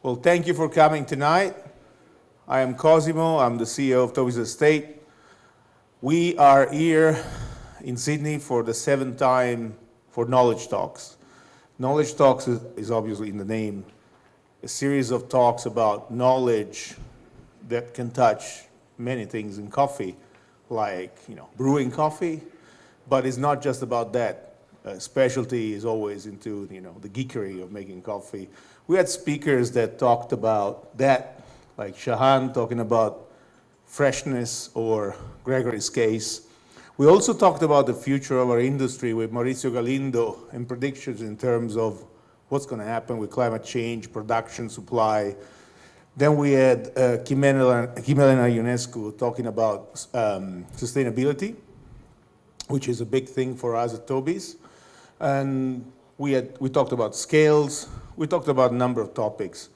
Well, thank you for coming tonight. I am Cosimo. I'm the CEO of Toby's Estate. We are here in Sydney for the seventh time for Knowledge Talks. Knowledge Talks is obviously in the name, a series of talks about knowledge that can touch many things in coffee, like brewing coffee, but it's not just about that. Specialty is always into the geekery of making coffee. We had speakers that talked about that, like Shahan talking about freshness, or Gregory's case. We also talked about the future of our industry with Maurizio Galindo and predictions in terms of what's going to happen with climate change, production, supply. Then we had Chimena Ionescu talking about sustainability, which is a big thing for us at Toby's. And we talked about scales. We talked about a number of topics.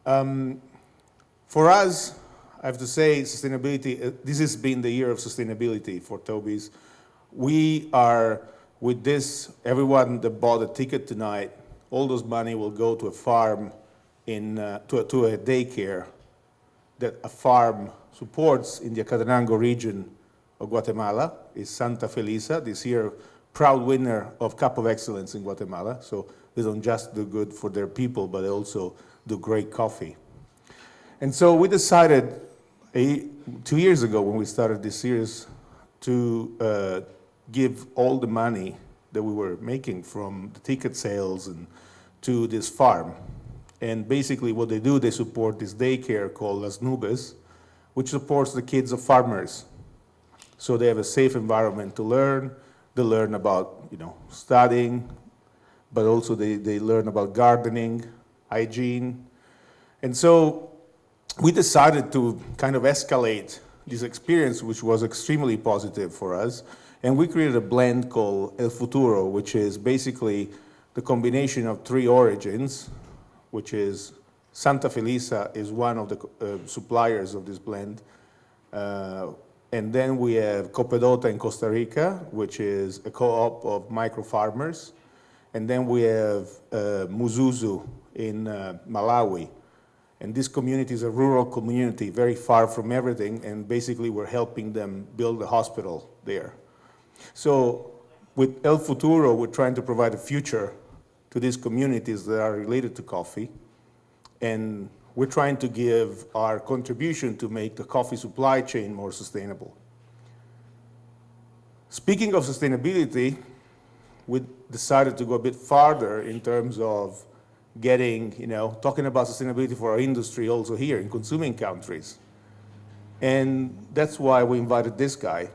For us, I have to say, sustainability, this has been the year of sustainability for Toby's. We are, with this, everyone that bought a ticket tonight, all those money will go to a farm, to a daycare that a farm supports in the Acatenango region of Guatemala. Is Santa Felisa, this year proud winner of Cup of Excellence in Guatemala. So they don't just do good for their people, but they also do great coffee. And so we decided 2 years ago when we started this series to give all the money that we were making from the ticket sales and to this farm. And basically what they do, they support this daycare called Las Nubes, which supports the kids of farmers. So they have a safe environment to learn. They learn about studying, but also they learn about gardening, hygiene. And so we decided to kind of escalate this experience, which was extremely positive for us. And we created a blend called El Futuro, which is basically the combination of 3 origins, which is Santa Felisa is one of the suppliers of this blend. And then we have Copedota in Costa Rica, which is a co-op of micro farmers. And then we have Muzuzu in Malawi. And this community is a rural community, very far from everything, and basically we're helping them build a hospital there. So with El Futuro, we're trying to provide a future to these communities that are related to coffee. And we're trying to give our contribution to make the coffee supply chain more sustainable. Speaking of sustainability, we decided to go a bit farther in terms of getting, talking about sustainability for our industry also here in consuming countries. And that's why we invited this guy.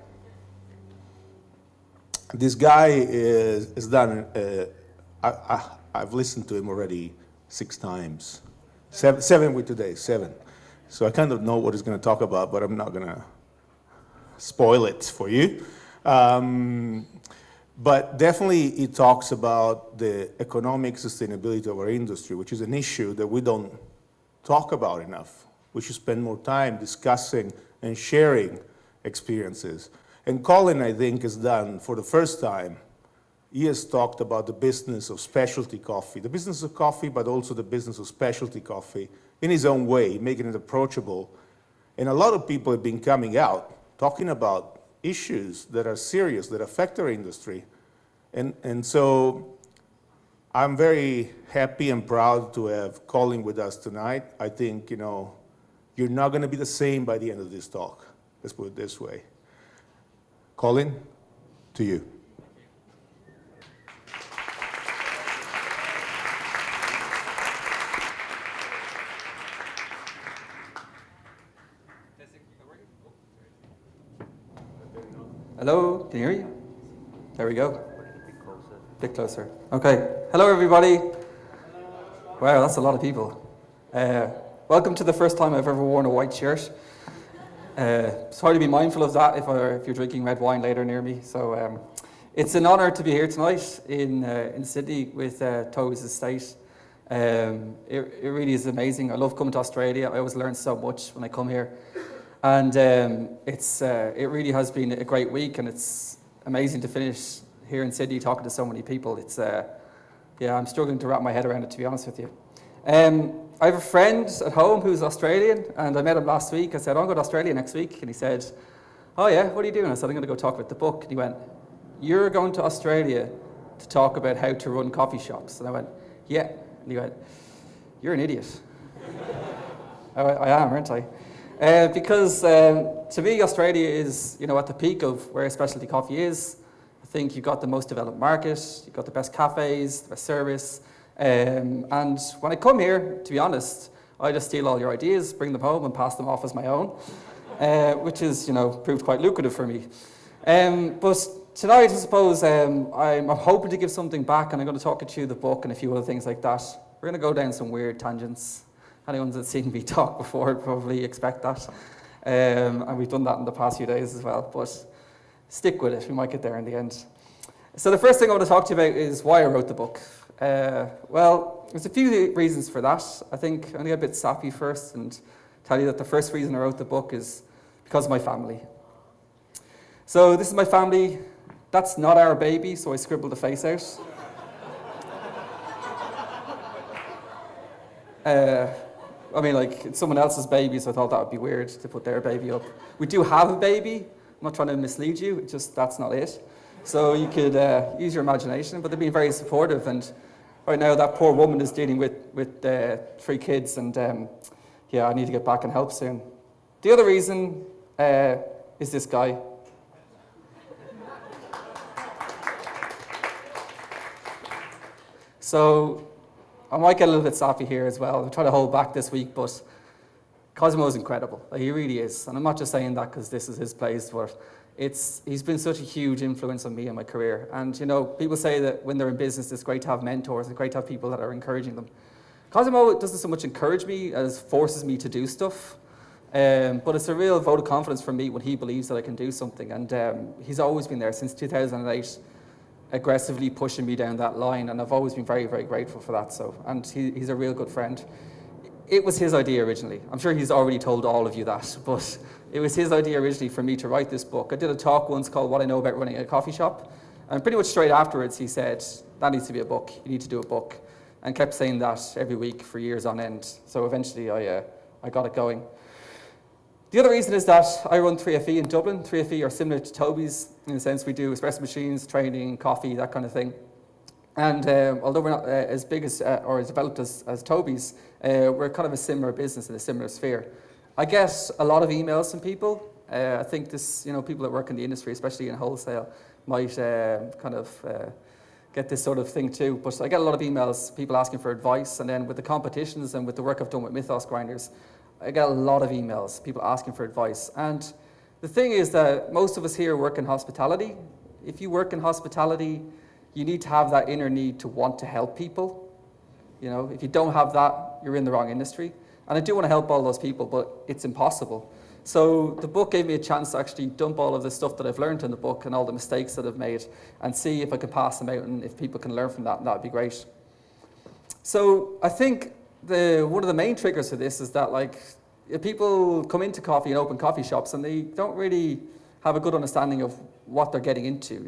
This guy is done, I've listened to him already 6 times. Seven with today, 7. So I kind of know what he's going to talk about, but I'm not going to spoil it for you. But definitely he talks about the economic sustainability of our industry, which is an issue that we don't talk about enough. We should spend more time discussing and sharing experiences. And Colin, I think, has done, for the first time, he has talked about the business of specialty coffee, the business of coffee, but also the business of specialty coffee in his own way, making it approachable. And a lot of people have been coming out, talking about issues that are serious, that affect our industry. And so I'm very happy and proud to have Colin with us tonight. I think, you're not going to be the same by the end of this talk. Let's put it this way. Colin, to you. Hello, can you hear me? There we go. A bit closer. Okay. Hello, everybody. Wow, that's a lot of people. Welcome to the first time I've ever worn a white shirt. Sorry to be mindful of that if you're drinking red wine later near me. So it's an honour to be here tonight in Sydney with Toby's Estate. It really is amazing. I love coming to Australia. I always learn so much when I come here. And it really has been a great week, and it's amazing to finish here in Sydney talking to so many people. I'm struggling to wrap my head around it, to be honest with you. I have a friend at home who's Australian, and I met him last week. I said, I'm going to Australia next week. And he said, oh yeah, what are you doing? I said, I'm going to go talk about the book. And he went, you're going to Australia to talk about how to run coffee shops. And I went, yeah. And he went, you're an idiot. I am, aren't I? Because to me, Australia is, at the peak of where specialty coffee is. I think you've got the most developed market, you've got the best cafes, the best service. And when I come here, to be honest, I just steal all your ideas, bring them home and pass them off as my own, which is, proved quite lucrative for me. But tonight, I suppose, I'm hoping to give something back, and I'm going to talk to you the book and a few other things like that. We're going to go down some weird tangents. Anyone that's seen me talk before would probably expect that. And we've done that in the past few days as well, but stick with it, we might get there in the end. So the first thing I want to talk to you about is why I wrote the book. Well, there's a few reasons for that. I think I'm going to get a bit sappy first and tell you that the first reason I wrote the book is because of my family. So this is my family. That's not our baby, so I scribbled the face out. It's someone else's baby, so I thought that would be weird to put their baby up. We do have a baby. I'm not trying to mislead you, it's just that's not it. So you could use your imagination, but they've been very supportive. And right now, that poor woman is dealing with 3 kids, and I need to get back and help soon. The other reason is this guy. So I might get a little bit sappy here as well. I'm trying to hold back this week, but Cosmo is incredible. He really is. And I'm not just saying that because this is his place, but he's been such a huge influence on me and my career. And, people say that when they're in business, it's great to have mentors, it's great to have people that are encouraging them. Cosmo doesn't so much encourage me as forces me to do stuff. But it's a real vote of confidence from me when he believes that I can do something. And he's always been there since 2008. Aggressively pushing me down that line, and I've always been very, very grateful for that. And he's a real good friend. It was his idea originally. I'm sure he's already told all of you that, but it was his idea originally for me to write this book. I did a talk once called What I Know About Running a Coffee Shop, and pretty much straight afterwards he said, that needs to be a book, you need to do a book, and kept saying that every week for years on end. So eventually I got it going. The other reason is that I run 3FE in Dublin. 3FE are similar to Toby's in the sense we do espresso machines, training, coffee, that kind of thing. And although we're not as big as or as developed as Toby's, we're kind of a similar business in a similar sphere. I get a lot of emails from people. I think this, people that work in the industry, especially in wholesale, might get this sort of thing too. But I get a lot of emails, people asking for advice, and then with the competitions and with the work I've done with Mythos grinders, I get a lot of emails, people asking for advice. And the thing is that most of us here work in hospitality. If you work in hospitality, you need to have that inner need to want to help people. If you don't have that, you're in the wrong industry. And I do want to help all those people, but it's impossible. So the book gave me a chance to actually dump all of the stuff that I've learned in the book and all the mistakes that I've made and see if I can pass them out and if people can learn from that, and that'd be great. So I think one of the main triggers for this is that people come into coffee and open coffee shops and they don't really have a good understanding of what they're getting into.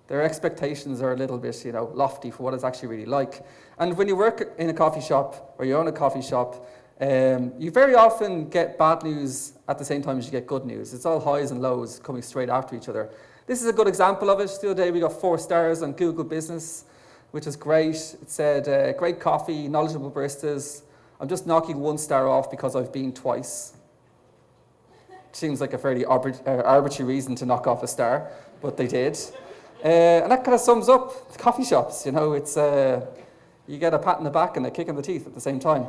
Their expectations are a little bit, lofty for what it's actually really like. And when you work in a coffee shop or you own a coffee shop, you very often get bad news at the same time as you get good news. It's all highs and lows coming straight after each other. This is a good example of it. The other day we got 4 stars on Google Business, which is great. It said, great coffee, knowledgeable baristas. I'm just knocking 1 star off because I've been twice. Seems like a fairly arbitrary reason to knock off a star, but they did. And that kind of sums up coffee shops. It's you get a pat on the back and a kick in the teeth at the same time.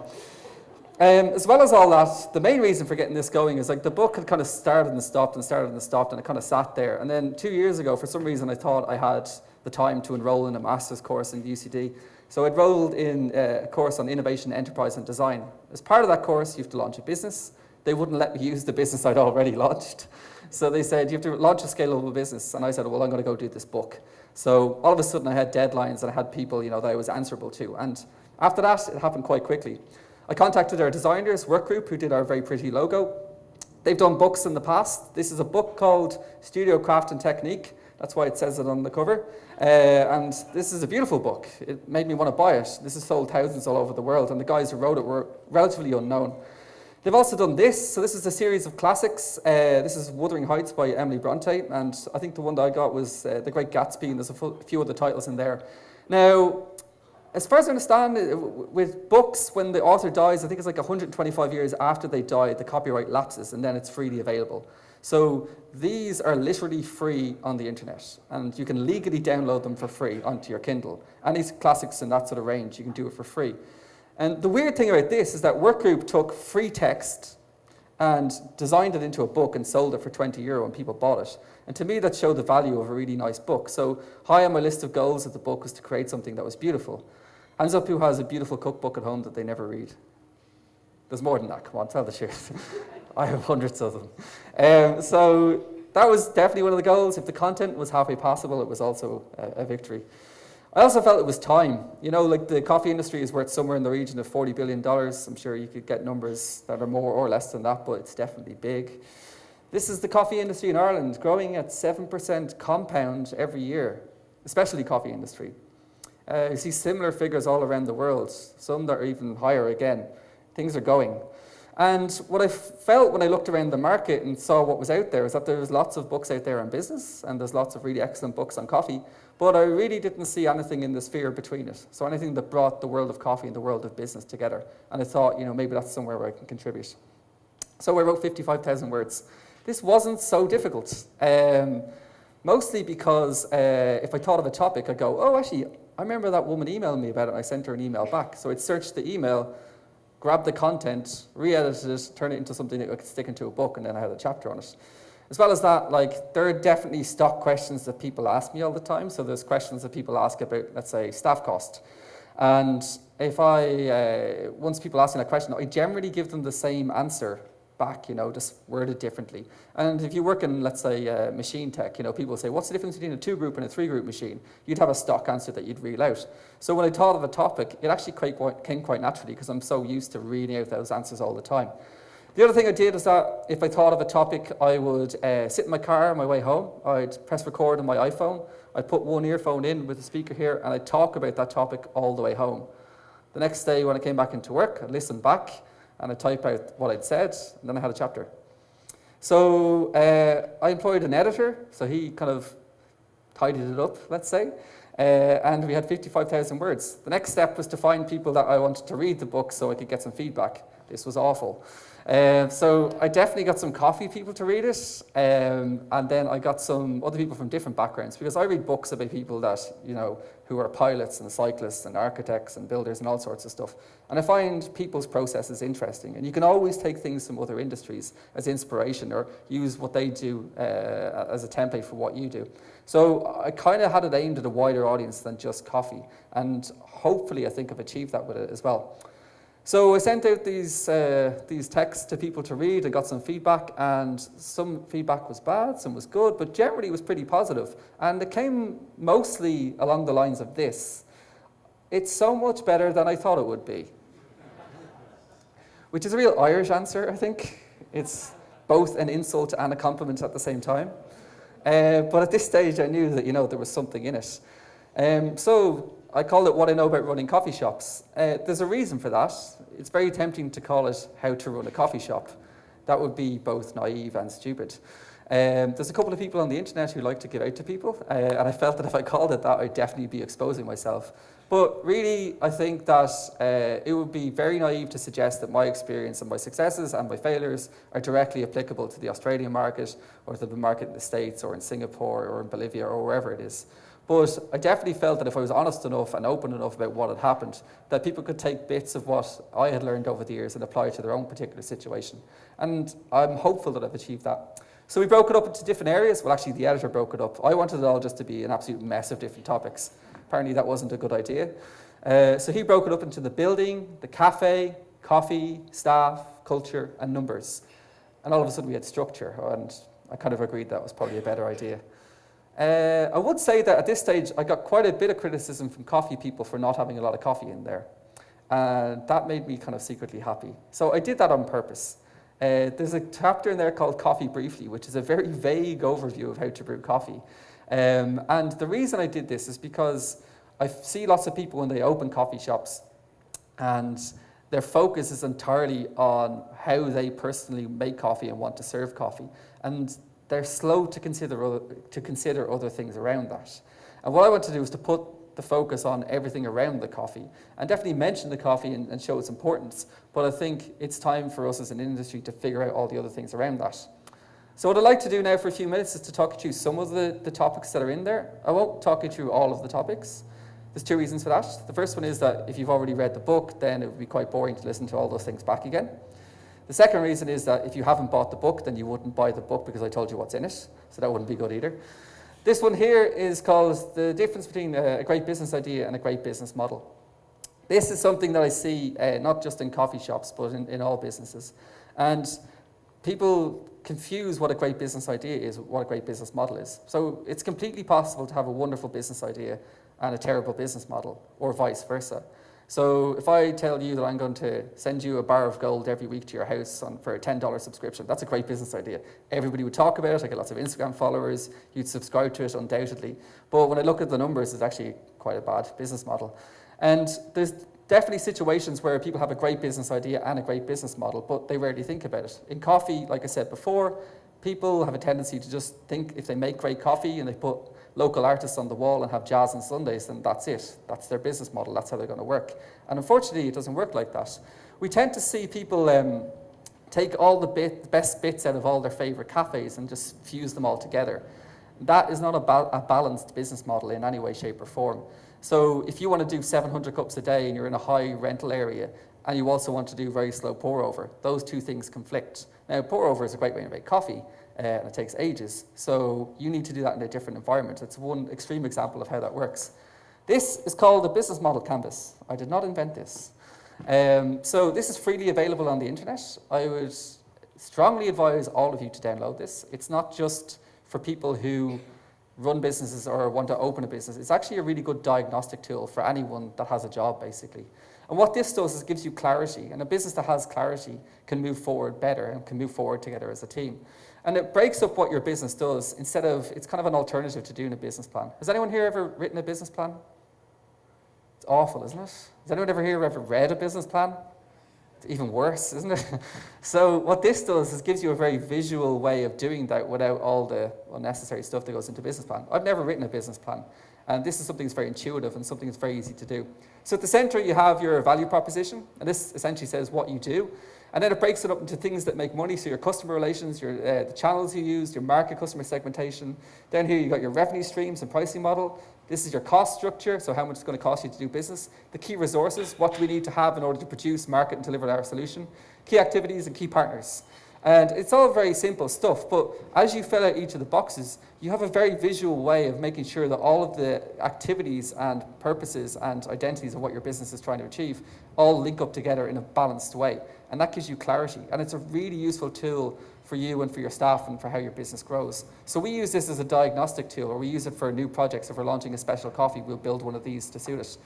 As well as all that, the main reason for getting this going is the book had kind of started and stopped and started and stopped, and it kind of sat there. And then 2 years ago, for some reason, I thought I had the time to enroll in a master's course in UCD. So I enrolled in a course on innovation, enterprise, and design. As part of that course, you have to launch a business. They wouldn't let me use the business I'd already launched. So they said, you have to launch a scalable business. And I said, well, I'm going to go do this book. So all of a sudden, I had deadlines and I had people, that I was answerable to. And after that, it happened quite quickly. I contacted our designers work group who did our very pretty logo. They've done books in the past. This is a book called Studio Craft and Technique. That's why it says it on the cover. And this is a beautiful book. It made me want to buy it. This has sold thousands all over the world, and the guys who wrote it were relatively unknown. They've also done this. So this is a series of classics. This is Wuthering Heights by Emily Bronte, and I think the one that I got was The Great Gatsby, and there's a few other titles in there. Now, as far as I understand, with books, when the author dies, I think it's like 125 years after they die, the copyright lapses, and then it's freely available. So these are literally free on the internet, and you can legally download them for free onto your Kindle. Any classics in that sort of range, you can do it for free. And the weird thing about this is that Workgroup took free text and designed it into a book and sold it for €20 and people bought it. And to me, that showed the value of a really nice book. So high on my list of goals of the book was to create something that was beautiful. Hands up who has a beautiful cookbook at home that they never read. There's more than that, come on, tell the truth. I have hundreds of them. So that was definitely one of the goals. If the content was halfway passable, it was also a victory. I also felt it was time. You know, like the coffee industry is worth somewhere in the region of $40 billion. I'm sure you could get numbers that are more or less than that, but it's definitely big. This is the coffee industry in Ireland, growing at 7% compound every year, especially coffee industry. You see similar figures all around the world, some that are even higher again. Things are going. And what I felt when I looked around the market and saw what was out there is that there was lots of books out there on business, and there's lots of really excellent books on coffee, but I really didn't see anything in the sphere between it. So anything that brought the world of coffee and the world of business together. And I thought, you know, maybe that's somewhere where I can contribute. So I wrote 55,000 words. This wasn't so difficult, mostly because if I thought of a topic, I'd go, oh, actually, I remember that woman emailed me about it, and I sent her an email back. So I'd search the email, grab the content, re-edit it, turn it into something that I could stick into a book, and then I had a chapter on it. As well as that, like, there are definitely stock questions that people ask me all the time. So there's questions that people ask about, let's say, staff cost. And if once people ask me that question, I generally give them the same answer back, you know, just worded differently. And if you work in, let's say, machine tech, you know, people say, what's the difference between a 2-group and a 3-group machine? You'd have a stock answer that you'd reel out. So when I thought of a topic, it actually came quite naturally because I'm so used to reading out those answers all the time. The other thing I did is that if I thought of a topic, I would sit in my car on my way home. I'd press record on my iPhone. I'd put one earphone in with the speaker here, and I'd talk about that topic all the way home. The next day when I came back into work, I'd listen back, and I'd type out what I'd said, and then I had a chapter. So I employed an editor, so he kind of tidied it up, let's say, and we had 55,000 words. The next step was to find people that I wanted to read the book so I could get some feedback. This was awful. So I definitely got some coffee people to read it, and then I got some other people from different backgrounds, because I read books about people that, you know, who are pilots and cyclists and architects and builders and all sorts of stuff. And I find people's processes interesting, and you can always take things from other industries as inspiration or use what they do as a template for what you do. So I kind of had it aimed at a wider audience than just coffee, and hopefully I think I've achieved that with it as well. So I sent out these texts to people to read. I got some feedback, and some feedback was bad, some was good, but generally it was pretty positive. And it came mostly along the lines of this: it's so much better than I thought it would be. Which is a real Irish answer, I think. It's both an insult and a compliment at the same time. But at this stage I knew that, you know, there was something in it. So I called it What I Know About Running Coffee Shops. There's a reason for that. It's very tempting to call it How to Run a Coffee Shop. That would be both naive and stupid. There's a couple of people on the internet who like to give out to people, and I felt that if I called it that, I'd definitely be exposing myself. But really, I think that it would be very naive to suggest that my experience and my successes and my failures are directly applicable to the Australian market or to the market in the States or in Singapore or in Bolivia or wherever it is. But I definitely felt that if I was honest enough and open enough about what had happened, that people could take bits of what I had learned over the years and apply it to their own particular situation. And I'm hopeful that I've achieved that. So we broke it up into different areas. Well, actually, the editor broke it up. I wanted it all just to be an absolute mess of different topics. Apparently, that wasn't a good idea. So he broke it up into the building, the cafe, coffee, staff, culture, and numbers. And all of a sudden, we had structure, and I kind of agreed that was probably a better idea. I would say that at this stage, I got quite a bit of criticism from coffee people for not having a lot of coffee in there. And that made me kind of secretly happy. So I did that on purpose. There's a chapter in there called Coffee Briefly, which is a very vague overview of how to brew coffee. And the reason I did this is because I see lots of people when they open coffee shops and their focus is entirely on how they personally make coffee and want to serve coffee. And they're slow to consider other things around that. And what I want to do is to put the focus on everything around the coffee and definitely mention the coffee and show its importance. But I think it's time for us as an industry to figure out all the other things around that. So what I'd like to do now for a few minutes is to talk you through some of the topics that are in there. I won't talk you through all of the topics. There's two reasons for that. The first one is that if you've already read the book, then it would be quite boring to listen to all those things back again. The second reason is that if you haven't bought the book, then you wouldn't buy the book because I told you what's in it, so that wouldn't be good either. This one here is called The Difference Between a Great Business Idea and a Great Business Model. This is something that I see not just in coffee shops, but in all businesses. And people confuse what a great business idea is with what a great business model is. So it's completely possible to have a wonderful business idea and a terrible business model, or vice versa. So if I tell you that I'm going to send you a bar of gold every week to your house for a $10 subscription, that's a great business idea. Everybody would talk about it. I get lots of Instagram followers. You'd subscribe to it undoubtedly. But when I look at the numbers, it's actually quite a bad business model. And there's definitely situations where people have a great business idea and a great business model, but they rarely think about it. In coffee, like I said before, people have a tendency to just think if they make great coffee and they put local artists on the wall and have jazz on Sundays, then that's it. That's their business model. That's how they're going to work. And unfortunately, it doesn't work like that. We tend to see people take all the best bits out of all their favorite cafes and just fuse them all together. That is not a balanced business model in any way, shape, or form. So if you want to do 700 cups a day and you're in a high rental area, and you also want to do very slow pour over, those two things conflict. Now, pour over is a great way to make coffee, and it takes ages. So you need to do that in a different environment. It's one extreme example of how that works. This is called a business model canvas. I did not invent this. So this is freely available on the internet. I would strongly advise all of you to download this. It's not just for people who run businesses or want to open a business. It's actually a really good diagnostic tool for anyone that has a job, basically. And what this does is it gives you clarity, and a business that has clarity can move forward better and can move forward together as a team. And it breaks up what your business does instead of, it's kind of an alternative to doing a business plan. Has anyone here ever written a business plan? It's awful, isn't it? Has anyone ever read a business plan? It's even worse, isn't it? So what this does is gives you a very visual way of doing that without all the unnecessary stuff that goes into a business plan. I've never written a business plan. And this is something that's very intuitive and something that's very easy to do. So at the center, you have your value proposition. And this essentially says what you do. And then it breaks it up into things that make money. So your customer relations, the channels you use, your market customer segmentation. Down here, you got your revenue streams and pricing model. This is your cost structure. So how much it's going to cost you to do business. The key resources, what do we need to have in order to produce, market, and deliver our solution. Key activities and key partners. And it's all very simple stuff, but as you fill out each of the boxes, you have a very visual way of making sure that all of the activities and purposes and identities of what your business is trying to achieve all link up together in a balanced way. And that gives you clarity. And it's a really useful tool for you and for your staff and for how your business grows. So we use this as a diagnostic tool, or we use it for new projects. If we're launching a special coffee, we'll build one of these to suit it.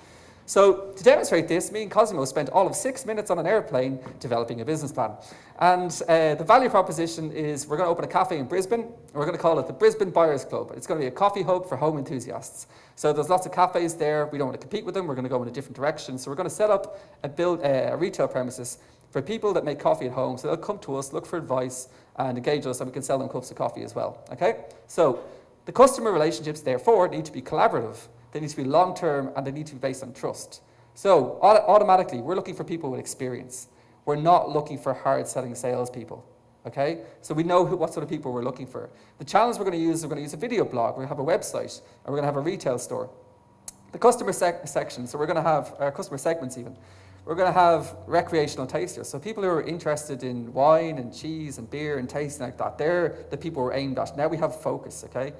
So to demonstrate this, me and Cosimo spent all of 6 minutes on an airplane developing a business plan. And the value proposition is we're going to open a cafe in Brisbane, and we're going to call it the Brisbane Buyers Club. It's going to be a coffee hub for home enthusiasts. So there's lots of cafes there. We don't want to compete with them. We're going to go in a different direction. So we're going to set up a retail premises for people that make coffee at home. So they'll come to us, look for advice, and engage us, and we can sell them cups of coffee as well. Okay? So the customer relationships, therefore, need to be collaborative. They need to be long-term, and they need to be based on trust. So automatically, we're looking for people with experience. We're not looking for hard-selling salespeople, okay? So we know what sort of people we're looking for. The challenge we're going to use a video blog. We're going to have a website, and we're going to have a retail store. The customer section, so we're going to have our customer segments even. We're going to have recreational tasters. So people who are interested in wine and cheese and beer and tasting like that, they're the people we're aimed at. Now we have focus, okay?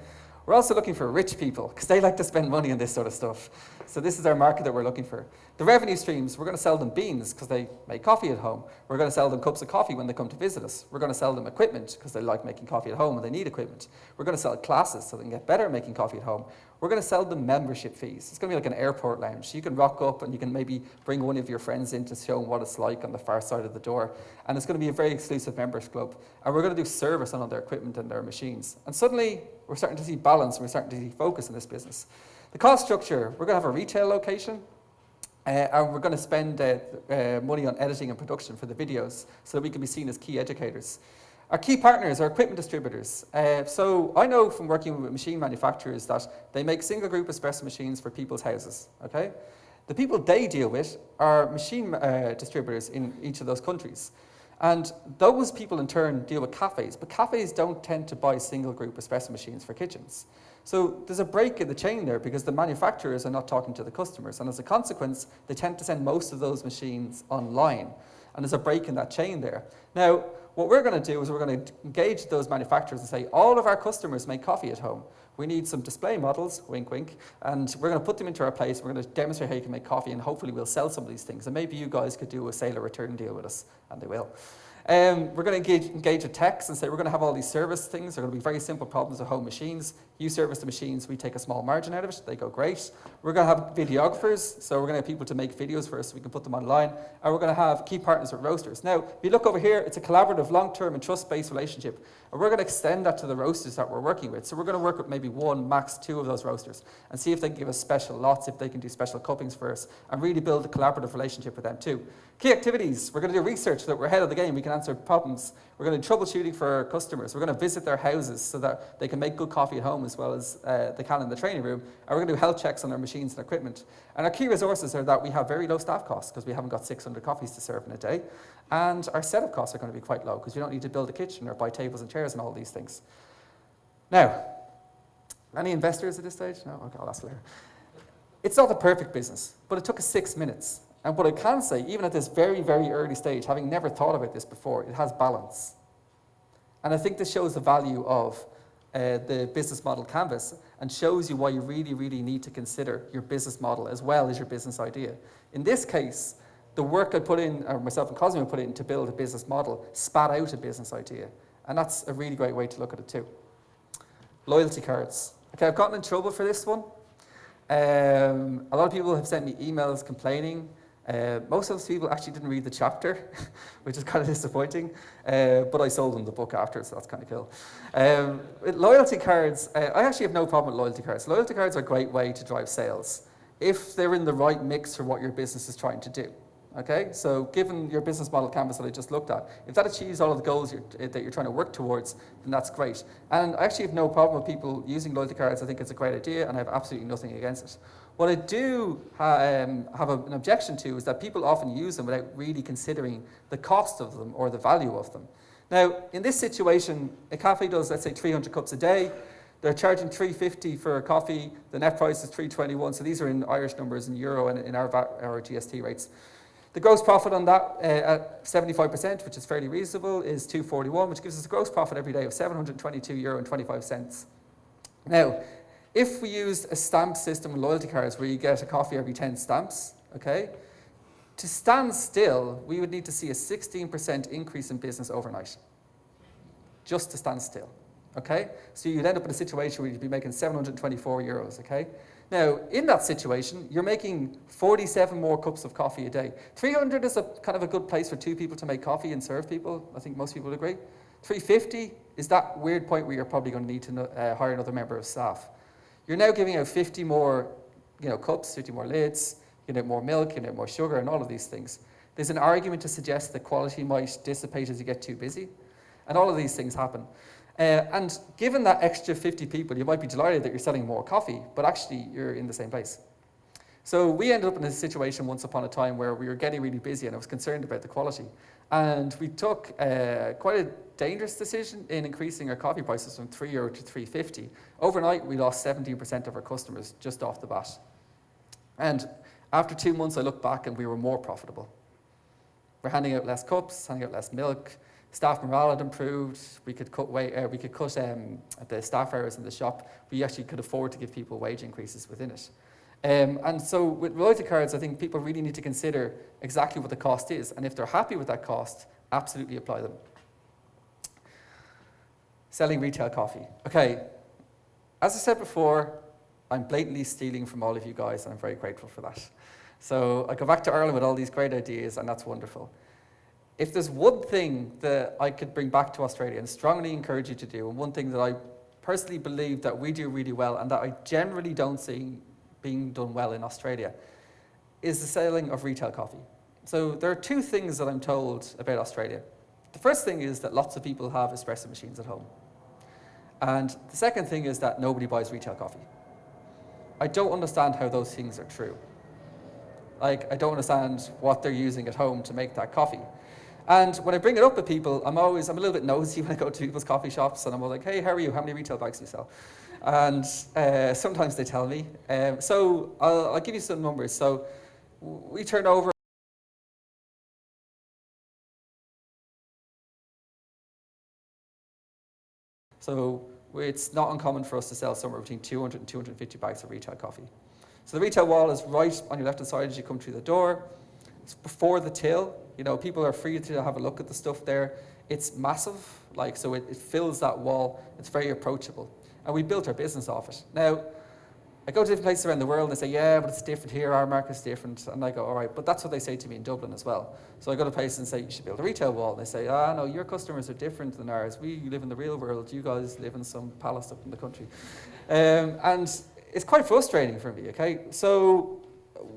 We're also looking for rich people because they like to spend money on this sort of stuff. So this is our market that we're looking for. The revenue streams, we're going to sell them beans because they make coffee at home. We're going to sell them cups of coffee when they come to visit us. We're going to sell them equipment because they like making coffee at home and they need equipment. We're going to sell classes so they can get better at making coffee at home. We're going to sell them membership fees. It's going to be like an airport lounge. You can rock up and you can maybe bring one of your friends in to show them what it's like on the far side of the door. And it's going to be a very exclusive members club. And we're going to do service on all their equipment and their machines. And suddenly, we're starting to see balance and we're starting to see focus in this business. The cost structure, we're going to have a retail location. And we're going to spend money on editing and production for the videos so that we can be seen as key educators. Our key partners are equipment distributors. So I know from working with machine manufacturers that they make single group espresso machines for people's houses, okay? The people they deal with are machine distributors in each of those countries. And those people in turn deal with cafes, but cafes don't tend to buy single group espresso machines for kitchens. So there's a break in the chain there because the manufacturers are not talking to the customers. And as a consequence, they tend to send most of those machines online. And there's a break in that chain there. Now, what we're going to do is we're going to engage those manufacturers and say, all of our customers make coffee at home. We need some display models, wink, wink, and we're going to put them into our place. We're going to demonstrate how you can make coffee, and hopefully we'll sell some of these things. And maybe you guys could do a sale or return deal with us, and they will. We're going to engage with techs and say we're going to have all these service things. They're going to be very simple problems with home machines. You service the machines, we take a small margin out of it. They go great. We're going to have videographers, so we're going to have people to make videos for us so we can put them online. And we're going to have key partners with roasters. Now, if you look over here, it's a collaborative, long-term and trust-based relationship. And we're going to extend that to the roasters that we're working with. So we're going to work with maybe one, max two of those roasters and see if they can give us special lots, if they can do special cuppings for us, and really build a collaborative relationship with them too. Key activities, we're going to do research so that we're ahead of the game. We can answer problems. We're going to do troubleshooting for our customers. We're going to visit their houses so that they can make good coffee at home as well as they can in the training room. And we're going to do health checks on our machines and equipment. And our key resources are that we have very low staff costs because we haven't got 600 coffees to serve in a day. And our setup costs are going to be quite low because we don't need to build a kitchen or buy tables and chairs and all these things. Now, any investors at this stage? No? Okay, I'll ask later. It's not the perfect business, but it took us 6 minutes. And what I can say, even at this very, very early stage, having never thought about this before, it has balance. And I think this shows the value of the business model canvas and shows you why you really, really need to consider your business model as well as your business idea. In this case, the work I put in, or myself and Cosmo put in to build a business model, spat out a business idea. And that's a really great way to look at it too. Loyalty cards. Okay, I've gotten in trouble for this one. A lot of people have sent me emails complaining. Most of those people actually didn't read the chapter, which is kind of disappointing, but I sold them the book after, so that's kind of cool. With loyalty cards, I actually have no problem with loyalty cards. Loyalty cards are a great way to drive sales if they're in the right mix for what your business is trying to do. Okay, so given your business model canvas that I just looked at, if that achieves all of the goals that you're trying to work towards, then that's great. And I actually have no problem with people using loyalty cards. I think it's a great idea, and I have absolutely nothing against it. What I do have an objection to is that people often use them without really considering the cost of them or the value of them. Now, in this situation, a cafe does, let's say, 300 cups a day. They're charging $3.50 for a coffee. The net price is $3.21. So these are in Irish numbers, in euro, and in our GST rates. The gross profit on that at 75%, which is fairly reasonable, is $2.41, which gives us a gross profit every day of €722.25. Now, if we used a stamp system with loyalty cards where you get a coffee every 10 stamps, okay, to stand still, we would need to see a 16% increase in business overnight, just to stand still, okay? So you'd end up in a situation where you'd be making €724, okay? Now, in that situation, you're making 47 more cups of coffee a day. 300 is a kind of a good place for two people to make coffee and serve people. I think most people would agree. 350 is that weird point where you're probably going to need to hire another member of staff. You're now giving out 50 more cups, 50 more lids, you get more milk, you get more sugar, and all of these things. There's an argument to suggest that quality might dissipate as you get too busy. And all of these things happen. And given that extra 50 people, you might be delighted that you're selling more coffee, but actually you're in the same place. So we ended up in a situation once upon a time where we were getting really busy and I was concerned about the quality. And we took quite a dangerous decision in increasing our coffee prices from €3 to $3.50. Overnight, we lost 17% of our customers just off the bat. And after 2 months, I looked back and we were more profitable. We're handing out less cups, handing out less milk. Staff morale had improved. We could cut the staff hours in the shop. We actually could afford to give people wage increases within it. And so with loyalty cards, I think people really need to consider exactly what the cost is. And if they're happy with that cost, absolutely apply them. Selling retail coffee. Okay, as I said before, I'm blatantly stealing from all of you guys, and I'm very grateful for that. So I go back to Ireland with all these great ideas, and that's wonderful. If there's one thing that I could bring back to Australia and strongly encourage you to do, and one thing that I personally believe that we do really well and that I generally don't see being done well in Australia, is the selling of retail coffee. So there are two things that I'm told about Australia. The first thing is that lots of people have espresso machines at home. And the second thing is that nobody buys retail coffee. I don't understand how those things are true. Like, I don't understand what they're using at home to make that coffee. And when I bring it up with people, I'm a little bit nosy when I go to people's coffee shops, and I'm like, hey, how are you? How many retail bags do you sell? And sometimes they tell me. So I'll give you some numbers. So we turn over. So it's not uncommon for us to sell somewhere between 200 and 250 bags of retail coffee. So the retail wall is right on your left-hand side as you come through the door. It's before the till. You know, people are free to have a look at the stuff there. It's massive, so it fills that wall. It's very approachable. And we built our business off it. Now, I go to different places around the world and they say, yeah, but it's different here, our market's different. And I go, all right, but that's what they say to me in Dublin as well. So I go to places and say, you should build a retail wall. And they say, no, your customers are different than ours. We live in the real world. You guys live in some palace up in the country. And it's quite frustrating for me, okay? So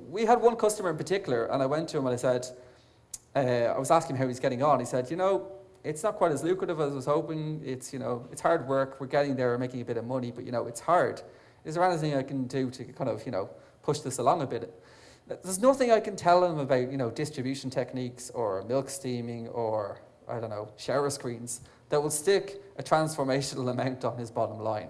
we had one customer in particular, and I went to him and I said, I was asking him how he's getting on. He said, it's not quite as lucrative as I was hoping. It's hard work. We're getting there, we're making a bit of money, but it's hard. Is there anything I can do to kind of, push this along a bit? There's nothing I can tell him about, distribution techniques or milk steaming or, I don't know, shower screens that will stick a transformational amount on his bottom line.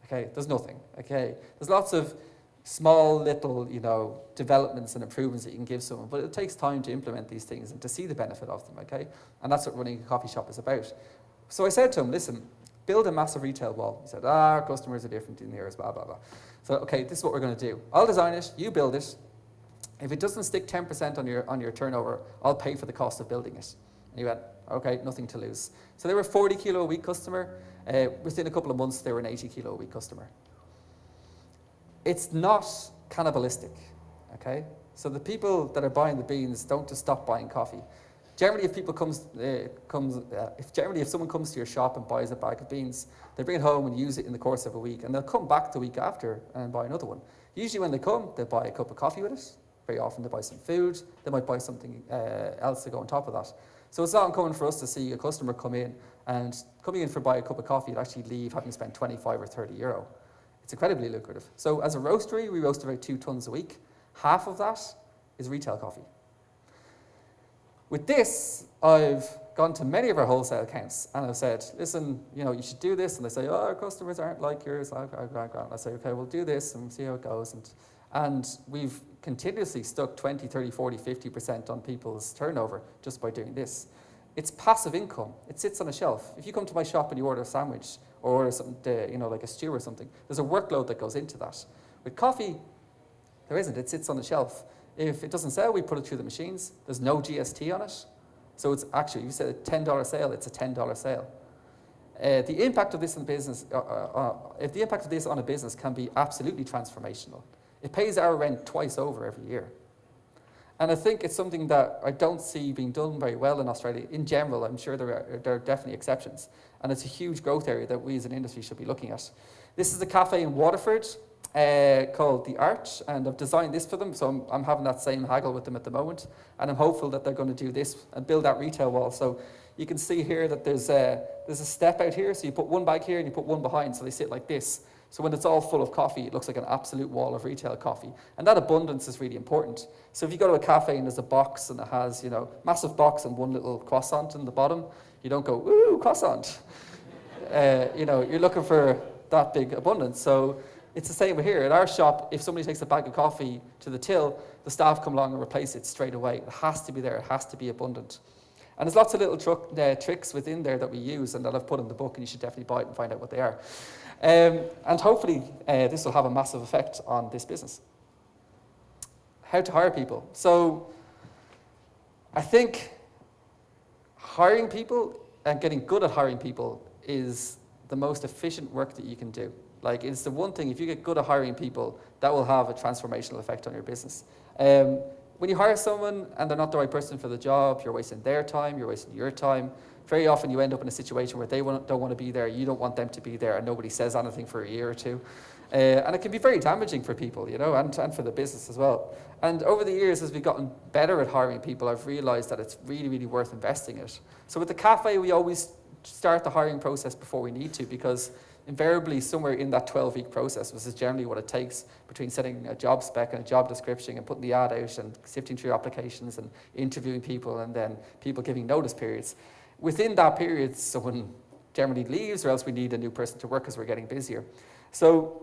Okay, there's nothing. Okay, there's lots of small little, developments and improvements that you can give someone, but it takes time to implement these things and to see the benefit of them. Okay, and that's what running a coffee shop is about. So I said to him, listen, build a massive retail wall. He said, our customers are different in here, blah, blah, blah. So, okay, this is what we're going to do. I'll design it, you build it. If it doesn't stick 10% on your turnover, I'll pay for the cost of building it. And he went, okay, nothing to lose. So they were a 40 kilo a week customer. Within a couple of months, they were an 80 kilo a week customer. It's not cannibalistic, okay? So the people that are buying the beans don't just stop buying coffee. Generally, if someone comes to your shop and buys a bag of beans, they bring it home and use it in the course of a week, and they'll come back the week after and buy another one. Usually when they come, they buy a cup of coffee with it. Very often they buy some food. They might buy something else to go on top of that. So it's not uncommon for us to see a customer come in and coming in for buy a cup of coffee and actually leave having spent 25 or 30 euro. It's incredibly lucrative. So as a roastery, we roast about 2 tons a week. Half of that is retail coffee. With this, I've gone to many of our wholesale accounts and I've said, listen, you should do this. And they say, our customers aren't like yours. I say, okay, we'll do this and see how it goes. And we've continuously stuck 20, 30, 40, 50% on people's turnover just by doing this. It's passive income. It sits on a shelf. If you come to my shop and you order a sandwich or order something, like a stew or something, there's a workload that goes into that. With coffee, there isn't. It sits on the shelf. If it doesn't sell, we put it through the machines. There's no GST on it. So it's actually, if you said a $10 sale, it's a $10 sale. The impact of this on business, if the impact of this on a business can be absolutely transformational. It pays our rent twice over every year. And I think it's something that I don't see being done very well in Australia. In general, I'm sure there are definitely exceptions. And it's a huge growth area that we as an industry should be looking at. This is a cafe in Waterford called The Arch, and I've designed this for them, so I'm having that same haggle with them at the moment. And I'm hopeful that they're going to do this and build that retail wall. So you can see here that there's a step out here, so you put one bag here and you put one behind, so they sit like this. So when it's all full of coffee, it looks like an absolute wall of retail coffee. And that abundance is really important. So if you go to a cafe and there's a box and it has, massive box and one little croissant in the bottom, you don't go, ooh, croissant. You're looking for that big abundance. So it's the same here. At our shop, if somebody takes a bag of coffee to the till, the staff come along and replace it straight away. It has to be there. It has to be abundant. And there's lots of little tricks within there that we use and that I've put in the book, and you should definitely buy it and find out what they are. And hopefully this will have a massive effect on this business. how to hire people. So I think hiring people and getting good at hiring people is the most efficient work that you can do. Like, it's the one thing, if you get good at hiring people, that will have a transformational effect on your business. When you hire someone and they're not the right person for the job, you're wasting their time, you're wasting your time. Very often you end up in a situation where they don't want to be there, you don't want them to be there, and nobody says anything for a year or two. And it can be very damaging for people, you know, and for the business as well. And over the years, as we've gotten better at hiring people, I've realized that it's really, really worth investing in it. So with the cafe, we always start the hiring process before we need to, because invariably somewhere in that 12-week process, which is generally what it takes between setting a job spec and a job description and putting the ad out and sifting through applications and interviewing people and then people giving notice periods. Within that period, someone generally leaves, or else we need a new person to work as we're getting busier. So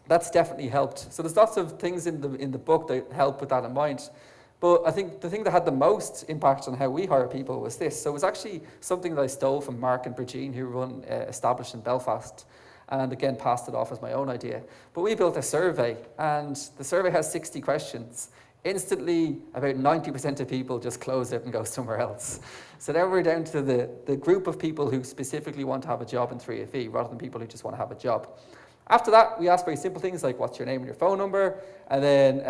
that's definitely helped. So there's lots of things in the book that help with that in mind. But I think the thing that had the most impact on how we hire people was this. So it was actually something that I stole from Mark and Brigitte, who run Established in Belfast, and again passed it off as my own idea. But we built a survey, and the survey has 60 questions. Instantly, about 90% of people just close it and go somewhere else. So now we're down to the group of people who specifically want to have a job in 3FE, rather than people who just want to have a job. After that, we ask very simple things like, what's your name and your phone number? And then,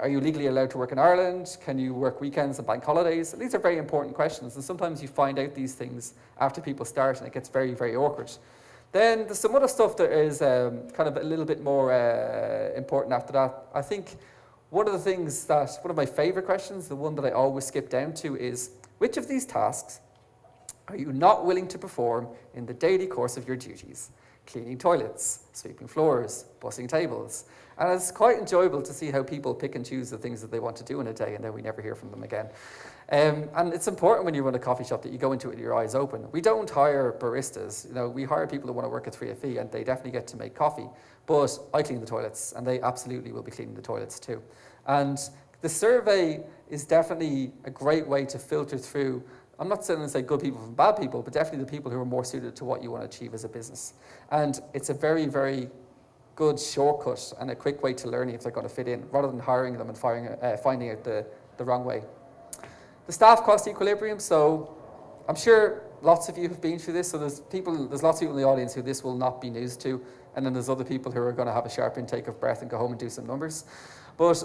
are you legally allowed to work in Ireland? Can you work weekends and bank holidays? And these are very important questions. And sometimes you find out these things after people start, and it gets very, very awkward. Then there's some other stuff that is kind of a little bit more important after that. I think one of my favorite questions, the one that I always skip down to, is, which of these tasks are you not willing to perform in the daily course of your duties? Cleaning toilets, sweeping floors, bussing tables. And it's quite enjoyable to see how people pick and choose the things that they want to do in a day, and then we never hear from them again. And it's important when you run a coffee shop that you go into it with your eyes open. We don't hire baristas. You know, we hire people that want to work at 3FE, and they definitely get to make coffee. But I clean the toilets, and they absolutely will be cleaning the toilets too. And the survey is definitely a great way to filter through. I'm not saying to say good people from bad people, but definitely the people who are more suited to what you want to achieve as a business. And it's a very, very good shortcut and a quick way to learning if they're going to fit in, rather than hiring them and finding out the wrong way. The staff cost equilibrium. So I'm sure lots of you have been through this. So there's lots of people in the audience who this will not be news to. And then there's other people who are going to have a sharp intake of breath and go home and do some numbers. But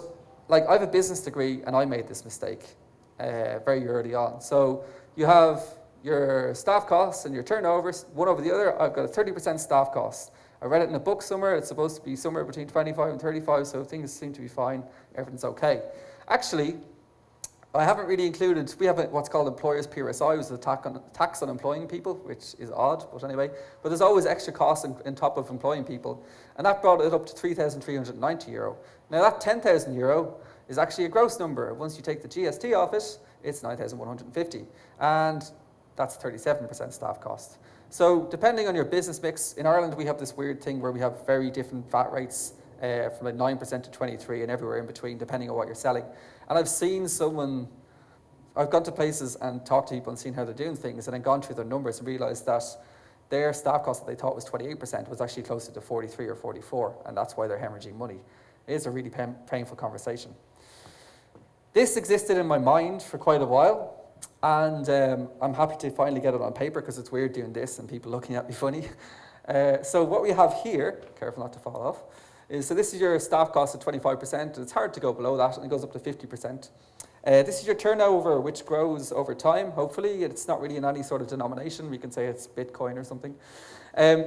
like, I have a business degree, and I made this mistake very early on. So you have your staff costs and your turnovers, one over the other. I've got a 30% staff cost. I read it in a book somewhere. It's supposed to be somewhere between 25 and 35, so things seem to be fine. Everything's okay. Actually, I haven't really included, we have what's called employers PRSI, which is a tax on employing people, which is odd, but anyway. But there's always extra costs on top of employing people. And that brought it up to €3,390. Now that €10,000 is actually a gross number. Once you take the GST off it, it's 9,150. And that's 37% staff cost. So depending on your business mix, in Ireland we have this weird thing where we have very different VAT rates from like 9% to 23% and everywhere in between, depending on what you're selling. And I've gone to places and talked to people and seen how they're doing things, and then gone through their numbers and realised that their staff cost that they thought was 28% was actually closer to 43 or 44, and that's why they're hemorrhaging money. It is a really painful conversation. This existed in my mind for quite a while, and I'm happy to finally get it on paper, because it's weird doing this and people looking at me funny. So what we have here, careful not to fall off, so this is your staff cost at 25%. It's hard to go below that, and it goes up to 50%. This is your turnover, which grows over time, hopefully. It's not really in any sort of denomination. We can say it's Bitcoin or something.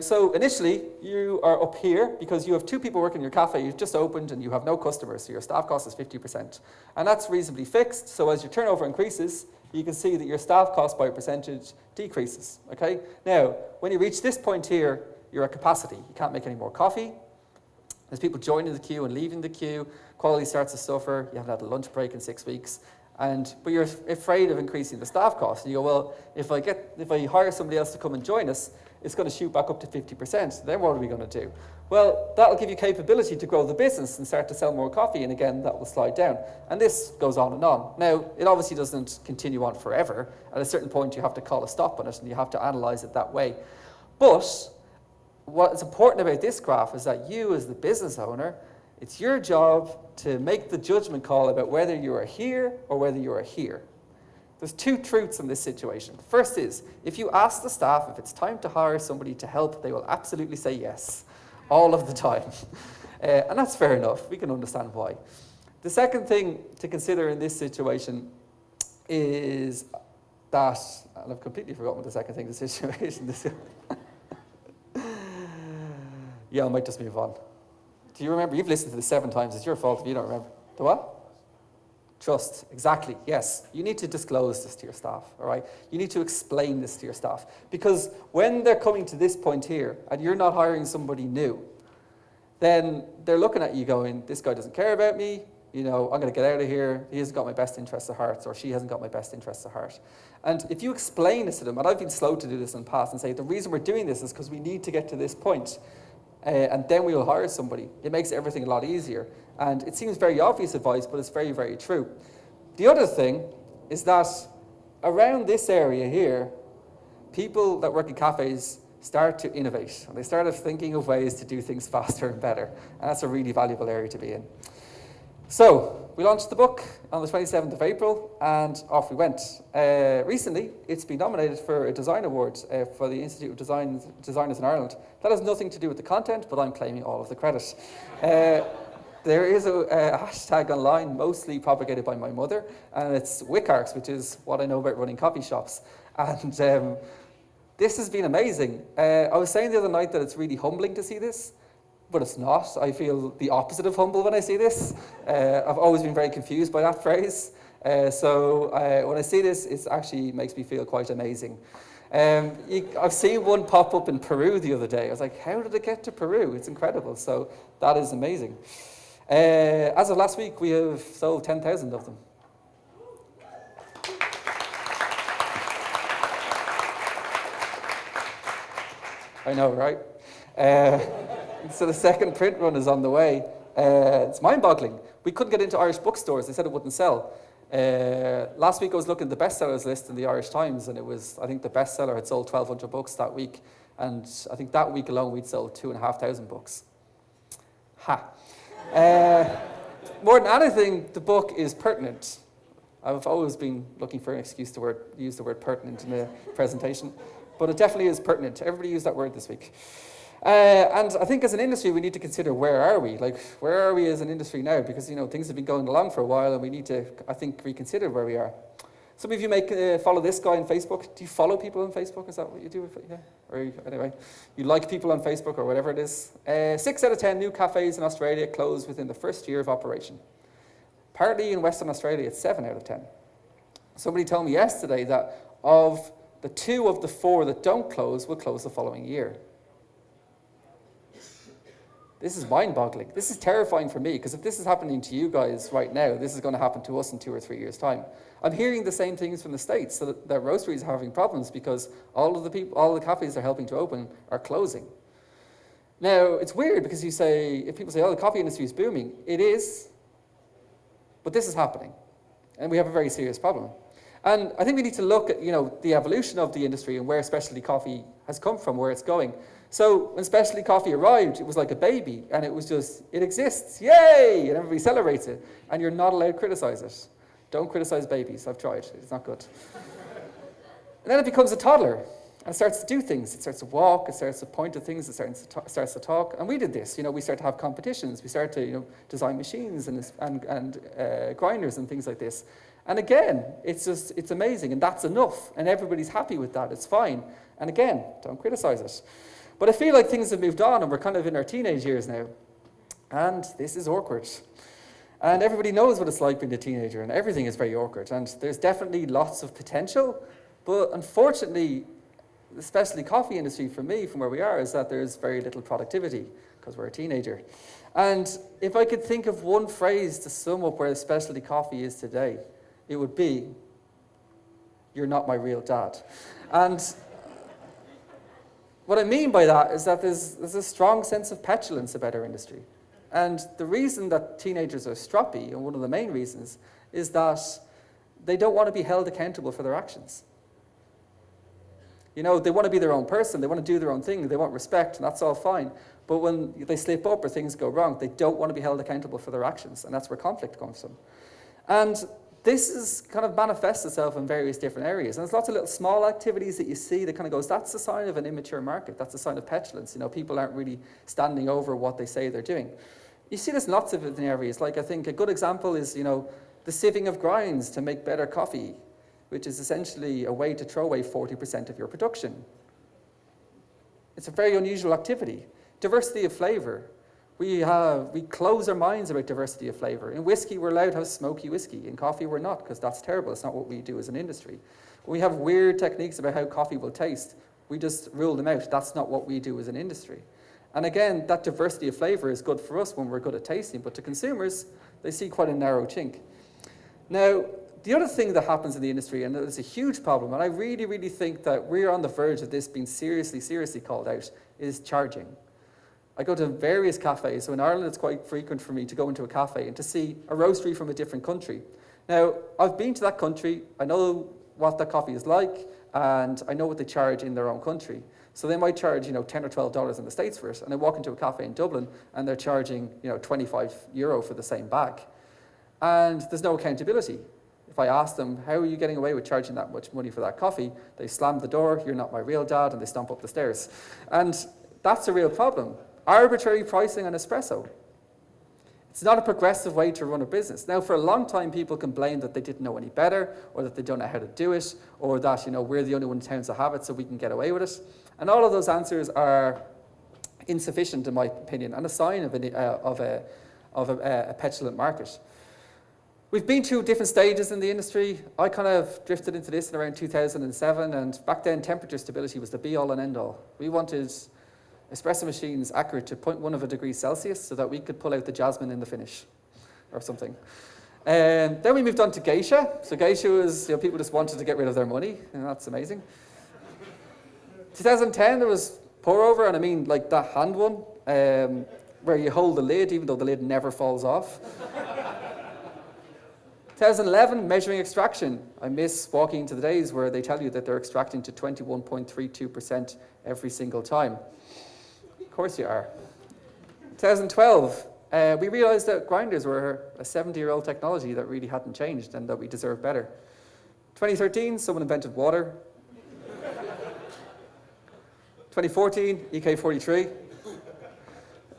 So initially, you are up here because you have 2 people working in your cafe. You've just opened and you have no customers, so your staff cost is 50%. And that's reasonably fixed, so as your turnover increases, you can see that your staff cost by a percentage decreases, okay? Now, when you reach this point here, you're at capacity. You can't make any more coffee. There's people joining the queue and leaving the queue. Quality starts to suffer. You haven't had a lunch break in 6 weeks. But you're afraid of increasing the staff cost. And you go, well, if I hire somebody else to come and join us, it's going to shoot back up to 50%. Then what are we going to do? Well, that'll give you capability to grow the business and start to sell more coffee. And again, that will slide down. And this goes on and on. Now, it obviously doesn't continue on forever. At a certain point, you have to call a stop on it, and you have to analyze it that way. But what's important about this graph is that you, as the business owner, It's your job to make the judgment call about whether you are here or whether you are here. There's two truths in this situation. The first is, if you ask the staff if it's time to hire somebody to help, they will absolutely say yes, all of the time. And that's fair enough. We can understand why. The second thing to consider in this situation is that, and I've completely forgotten what the second thing, the situation is. Yeah, I might just move on. Do you remember? You've listened to this 7 times. It's your fault if you don't remember. The what? Trust, exactly, yes. You need to disclose this to your staff, all right? You need to explain this to your staff. Because when they're coming to this point here, and you're not hiring somebody new, then they're looking at you going, this guy doesn't care about me, you know, I'm going to get out of here, he hasn't got my best interests at heart, or she hasn't got my best interests at heart. And if you explain this to them, and I've been slow to do this in the past, and say, the reason we're doing this is because we need to get to this point, and then we will hire somebody. It makes everything a lot easier. And it seems very obvious advice, but it's very, very true. The other thing is that around this area here, people that work in cafes start to innovate. And they start thinking of ways to do things faster and better. And that's a really valuable area to be in. So we launched the book on the 27th of April, and off we went. Recently, it's been nominated for a design award for the Institute of Designers in Ireland. That has nothing to do with the content, but I'm claiming all of the credit. There is a hashtag online, mostly propagated by my mother, and it's Wicarks, which is what I know about running coffee shops. And this has been amazing. I was saying the other night that it's really humbling to see this, but it's not. I feel the opposite of humble when I see this. I've always been very confused by that phrase. So when I see this, it actually makes me feel quite amazing. I've seen one pop up in Peru the other day. I was like, how did it get to Peru? It's incredible. So that is amazing. As of last week, we have sold 10,000 of them. I know, right? So the second print run is on the way. It's mind-boggling. We couldn't get into Irish bookstores. They said it wouldn't sell. Last week I was looking at the bestsellers list in the Irish Times, and it was, I think the bestseller had sold 1,200 books that week. And I think that week alone we'd sold 2,500 books. Ha! More than anything, the book is pertinent. I've always been looking for an excuse to use the word pertinent in a presentation, but it definitely is pertinent. Everybody used that word this week. And I think as an industry, we need to consider where are we? Like, where are we as an industry now? Because, you know, things have been going along for a while, and we need to, I think, reconsider where we are. Some of you follow this guy on Facebook. Do you follow people on Facebook? Is that what you do? Yeah. Or anyway, you like people on Facebook or whatever it is. 6 out of 10 new cafes in Australia close within the first year of operation. Partly in Western Australia, it's 7 out of 10. Somebody told me yesterday that of the 2 of the 4 that don't close will close the following year. This is mind-boggling. This is terrifying for me, because if this is happening to you guys right now, this is going to happen to us in 2 or 3 years' time. I'm hearing the same things from the States, so that roasteries are having problems because all the cafes they're helping to open are closing. Now, it's weird because if people say, oh, the coffee industry is booming, it is, but this is happening, and we have a very serious problem. And I think we need to look at, the evolution of the industry and where specialty coffee has come from, where it's going. So when specialty coffee arrived, it was like a baby, and it was just, it exists, yay, and everybody celebrates it, and you're not allowed to criticize it. Don't criticize babies, I've tried, it's not good. And then it becomes a toddler, and it starts to do things. It starts to walk, it starts to point at things, it starts to talk, and we did this. We start to have competitions, we start to design machines and grinders and things like this. And again, it's amazing, and that's enough, and everybody's happy with that, it's fine. And again, don't criticize it. But I feel like things have moved on, and we're kind of in our teenage years now. And this is awkward. And everybody knows what it's like being a teenager, and everything is very awkward. And there's definitely lots of potential, but unfortunately, the specialty coffee industry, for me, from where we are, is that there's very little productivity, because we're a teenager. And if I could think of one phrase to sum up where specialty coffee is today, it would be, "You're not my real dad." And what I mean by that is that there's a strong sense of petulance about our industry. And the reason that teenagers are stroppy, and one of the main reasons, is that they don't want to be held accountable for their actions. They want to be their own person, they want to do their own thing, they want respect, and that's all fine. But when they slip up or things go wrong, they don't want to be held accountable for their actions, and that's where conflict comes from. And this is kind of manifests itself in various different areas. And there's lots of little small activities that you see that kind of goes, that's a sign of an immature market. That's a sign of petulance. You know, people aren't really standing over what they say they're doing. You see this in lots of different areas. Like I think a good example is, you know, the sieving of grinds to make better coffee, which is essentially a way to throw away 40% of your production. It's a very unusual activity. Diversity of flavor. We close our minds about diversity of flavor. In whiskey, we're allowed to have smoky whiskey. In coffee, we're not, because that's terrible. It's not what we do as an industry. We have weird techniques about how coffee will taste. We just rule them out. That's not what we do as an industry. And again, that diversity of flavor is good for us when we're good at tasting, but to consumers, they see quite a narrow chink. Now, the other thing that happens in the industry, and it's a huge problem, and I really, really think that we're on the verge of this being seriously, seriously called out, is charging. I go to various cafes, so in Ireland it's quite frequent for me to go into a cafe and to see a roastery from a different country. Now, I've been to that country, I know what that coffee is like, and I know what they charge in their own country. So they might charge, you know, $10 or $12 in the States for it, and I walk into a cafe in Dublin and they're charging, you know, €25 for the same bag. And there's no accountability. If I ask them, how are you getting away with charging that much money for that coffee? They slam the door, you're not my real dad, and they stomp up the stairs. And that's a real problem. Arbitrary pricing on espresso. It's not a progressive way to run a business. Now, for a long time, people complained that they didn't know any better, or that they don't know how to do it, or that, you know, we're the only one in town to have it, so we can get away with it. And all of those answers are insufficient, in my opinion, and a sign of a petulant market. We've been through different stages in the industry. I kind of drifted into this in around 2007, and back then, temperature stability was the be-all and end-all. We wanted espresso machines accurate to 0.1 of a degree Celsius so that we could pull out the jasmine in the finish or something. And then we moved on to Geisha. So Geisha was, you know, people just wanted to get rid of their money, and that's amazing. 2010, there was pour over, and I mean like that hand one, where you hold the lid even though the lid never falls off. 2011, measuring extraction. I miss walking into the days where they tell you that they're extracting to 21.32% every single time. Of course you are. 2012, we realized that grinders were a 70-year-old technology that really hadn't changed and that we deserve better. 2013, someone invented water. 2014, EK43.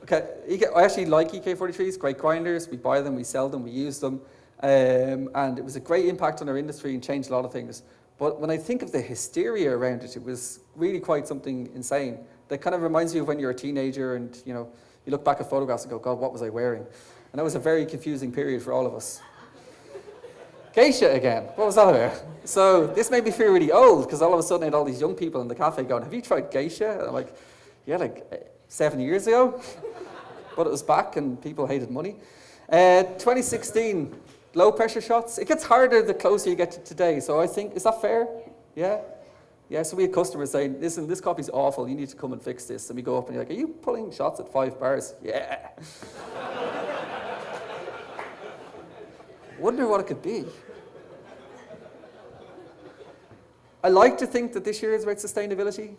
Okay, I actually like EK43s, great grinders. We buy them, we sell them, we use them. And it was a great impact on our industry and changed a lot of things. But when I think of the hysteria around it, it was really quite something insane. That kind of reminds me of when you're a teenager and, you know, you look back at photographs and go, God, what was I wearing? And that was a very confusing period for all of us. Geisha again, what was that about? So this made me feel really old because all of a sudden I had all these young people in the cafe going, have you tried Geisha? And I'm like, yeah, like 7 years ago. But it was back and people hated money. 2016, low pressure shots. It gets harder the closer you get to today. So I think, is that fair? Yeah? Yeah, so we had customers saying, listen, this coffee's awful, you need to come and fix this. And we go up and you're like, are you pulling shots at 5 bars? Yeah. Wonder what it could be. I like to think that this year is about sustainability.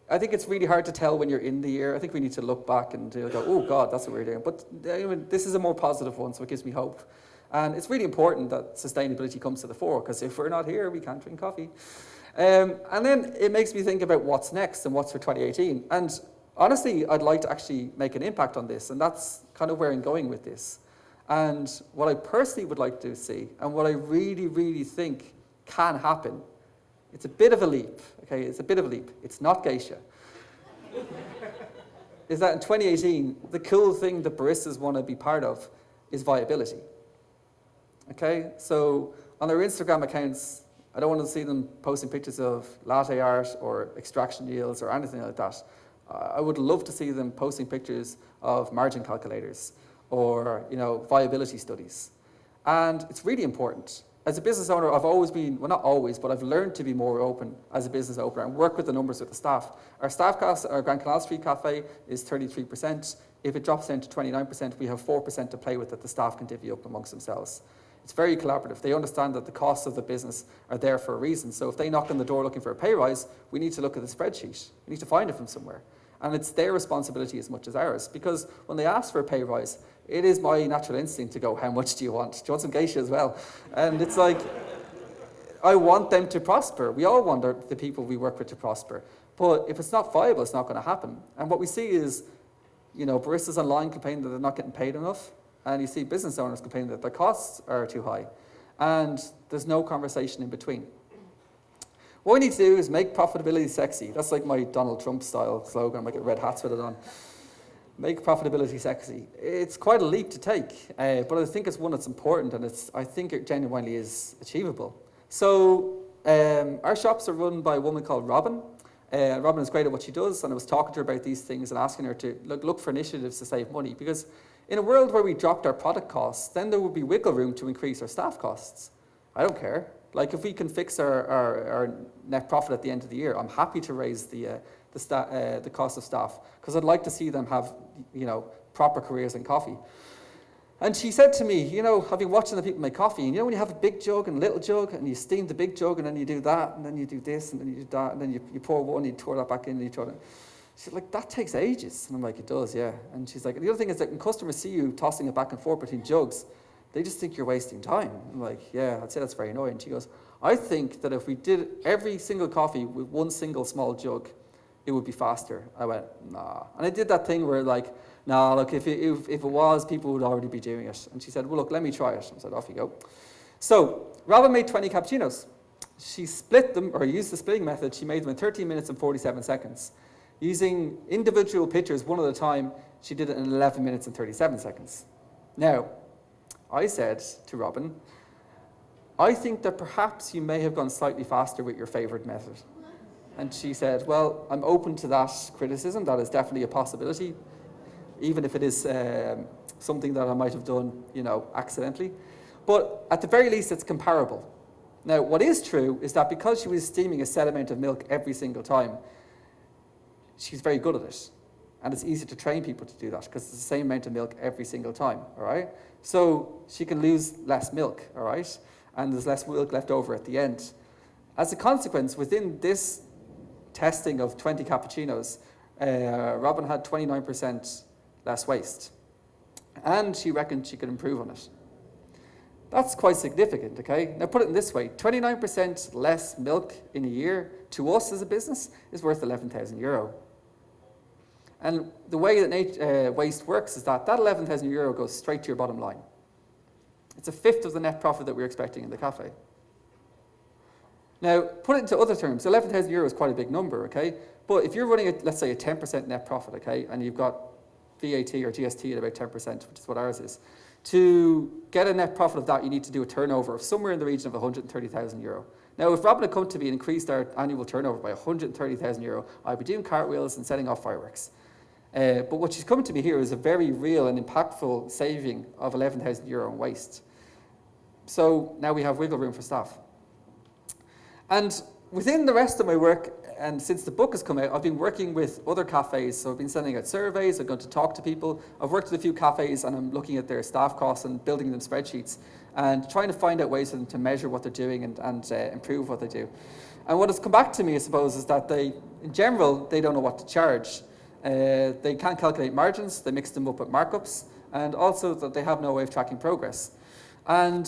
I think it's really hard to tell when you're in the year. I think we need to look back and go, oh God, that's what we're doing. But anyway, this is a more positive one, so it gives me hope. And it's really important that sustainability comes to the fore, because if we're not here, we can't drink coffee. And then it makes me think about what's next and what's for 2018. And honestly, I'd like to actually make an impact on this, and that's kind of where I'm going with this. And what I personally would like to see, and what I really, really think can happen, it's a bit of a leap, okay? It's a bit of a leap. It's not Geisha. Is that in 2018, the cool thing that baristas want to be part of is viability. Okay? So on their Instagram accounts, I don't want to see them posting pictures of latte art or extraction yields or anything like that. I would love to see them posting pictures of margin calculators or, you know, viability studies. And it's really important. As a business owner, I've always been, well, not always, but I've learned to be more open as a business owner and work with the numbers with the staff. Our staff cost at our Grand Canal Street Cafe is 33%. If it drops down to 29%, we have 4% to play with that the staff can divvy up amongst themselves. It's very collaborative. They understand that the costs of the business are there for a reason. So if they knock on the door looking for a pay rise, we need to look at the spreadsheet. We need to find it from somewhere. And it's their responsibility as much as ours, because when they ask for a pay rise, it is my natural instinct to go, how much do you want? Do you want some geisha as well? And it's like, I want them to prosper. We all want the people we work with to prosper. But if it's not viable, it's not going to happen. And what we see is, baristas online complaining that they're not getting paid enough. And you see business owners complaining that their costs are too high. And there's no conversation in between. What we need to do is make profitability sexy. That's like my Donald Trump style slogan. I might get red hats with it on. Make profitability sexy. It's quite a leap to take, but I think it's one that's important, and I think it genuinely is achievable. So our shops are run by a woman called Robin. Robin is great at what she does, and I was talking to her about these things and asking her to look for initiatives to save money, because in a world where we dropped our product costs, then there would be wiggle room to increase our staff costs. I don't care. Like, if we can fix our net profit at the end of the year, I'm happy to raise the cost of staff, because I'd like to see them have, proper careers in coffee. And she said to me, I've been watching the people make coffee, and when you have a big jug and a little jug, and you steam the big jug, and then you do that, and then you do this, and then you do that, and then you pour one, you pour that back in, and you pour it. She's like, that takes ages. And I'm like, it does, yeah. And she's like, and the other thing is that when customers see you tossing it back and forth between jugs, they just think you're wasting time. I'm like, yeah, I'd say that's very annoying. She goes, I think that if we did every single coffee with one single small jug, it would be faster. I went, nah. And I did that thing where like, nah, look, if it was, people would already be doing it. And she said, well, look, let me try it. I said, off you go. So Robin made 20 cappuccinos. She split them, or used the splitting method. She made them in 13 minutes and 47 seconds. Using individual pitchers one at a time, she did it in 11 minutes and 37 seconds. Now, I said to Robin, I think that perhaps you may have gone slightly faster with your favorite method. And she said, well, I'm open to that criticism. That is definitely a possibility, even if it is something that I might have done, accidentally. But at the very least, it's comparable. Now, what is true is that because she was steaming a set amount of milk every single time, she's very good at it. And it's easy to train people to do that, because it's the same amount of milk every single time, all right? So she can lose less milk, all right? And there's less milk left over at the end. As a consequence, within this testing of 20 cappuccinos, Robin had 29% less waste. And she reckoned she could improve on it. That's quite significant, okay? Now put it in this way, 29% less milk in a year to us as a business is worth €11,000. And the way that waste works is that €11,000 goes straight to your bottom line. It's a fifth of the net profit that we're expecting in the cafe. Now, put it into other terms, €11,000 is quite a big number, okay? But if you're running, let's say, a 10% net profit, okay, and you've got VAT or GST at about 10%, which is what ours is, to get a net profit of that, you need to do a turnover of somewhere in the region of €130,000. Now, if Robin had come to me and increased our annual turnover by €130,000, I'd be doing cartwheels and setting off fireworks. But what she's coming to me here is a very real and impactful saving of €11,000 in waste. So now we have wiggle room for staff. And within the rest of my work, and since the book has come out, I've been working with other cafes. So I've been sending out surveys, I've gone to talk to people. I've worked with a few cafes, and I'm looking at their staff costs and building them spreadsheets and trying to find out ways for them to measure what they're doing and improve what they do. And what has come back to me, I suppose, is that in general, they don't know what to charge. They can't calculate margins, they mix them up with markups, and also that they have no way of tracking progress. And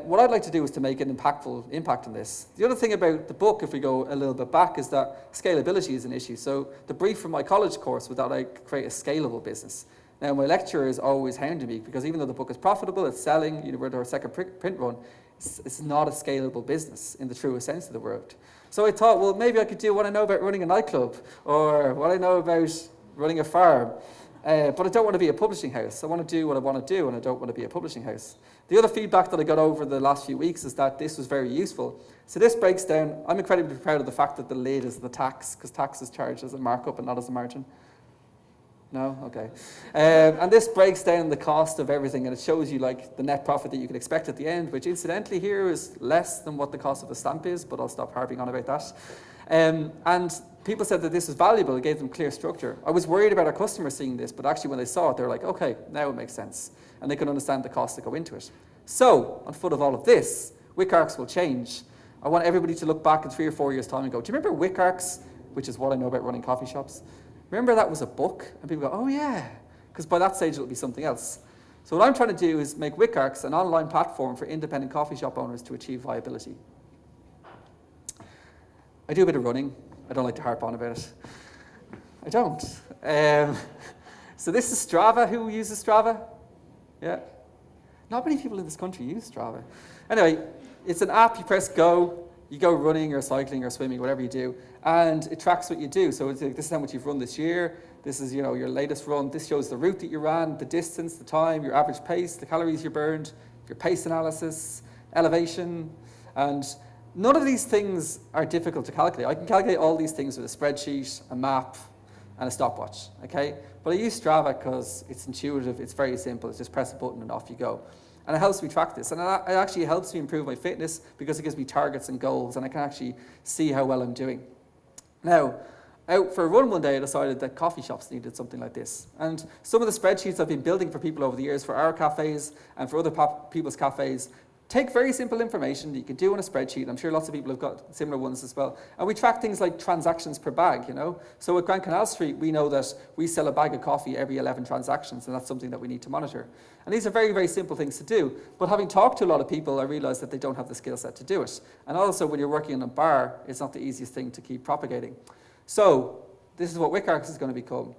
what I'd like to do is to make an impactful impact on this. The other thing about the book, if we go a little bit back, is that scalability is an issue. So the brief from my college course was that I create a scalable business. Now, my lecturer is always hounding me, because even though the book is profitable, it's selling, we're at our second print run, it's not a scalable business in the truest sense of the word. So I thought, well, maybe I could do what I know about running a nightclub, or what I know about running a farm. But I don't want to be a publishing house. I want to do what I want to do, and I don't want to be a publishing house. The other feedback that I got over the last few weeks is that this was very useful. So this breaks down, I'm incredibly proud of the fact that the lid is the tax, because tax is charged as a markup and not as a margin. No? Okay. And this breaks down the cost of everything, and it shows you like the net profit that you can expect at the end, which incidentally here is less than what the cost of a stamp is, but I'll stop harping on about that. And people said that this was valuable. It gave them clear structure. I was worried about our customers seeing this, but actually when they saw it, they were like, okay, now it makes sense. And they can understand the costs that go into it. So, on foot of all of this, WCARCs will change. I want everybody to look back in 3 or 4 years' time and go, do you remember WCARCs, which is what I know about running coffee shops? remember that was a book? And people go, oh yeah, because by that stage it'll be something else. So what I'm trying to do is make WickArcs an online platform for independent coffee shop owners to achieve viability. I do a bit of running. I don't like to harp on about it. I don't. So this is Strava. Who uses Strava? Yeah. Not many people in this country use Strava. Anyway, it's an app. You press go. You go running or cycling or swimming, whatever you do, and it tracks what you do. So it's like, this is how much you've run this year. This is, your latest run. This shows the route that you ran, the distance, the time, your average pace, the calories you burned, your pace analysis, elevation, and none of these things are difficult to calculate. I can calculate all these things with a spreadsheet, a map, and a stopwatch, okay? But I use Strava because it's intuitive, it's very simple, it's just press a button and off you go. And it helps me track this, and it actually helps me improve my fitness because it gives me targets and goals, and I can actually see how well I'm doing. Now, out for a run one day, I decided that coffee shops needed something like this. And some of the spreadsheets I've been building for people over the years, for our cafes and for other people's cafes, take very simple information that you can do on a spreadsheet. I'm sure lots of people have got similar ones as well. And we track things like transactions per bag, So at Grand Canal Street, we know that we sell a bag of coffee every 11 transactions, and that's something that we need to monitor. And these are very, very simple things to do. But having talked to a lot of people, I realized that they don't have the skill set to do it. And also, when you're working in a bar, it's not the easiest thing to keep propagating. So this is what WickArcs is going to become.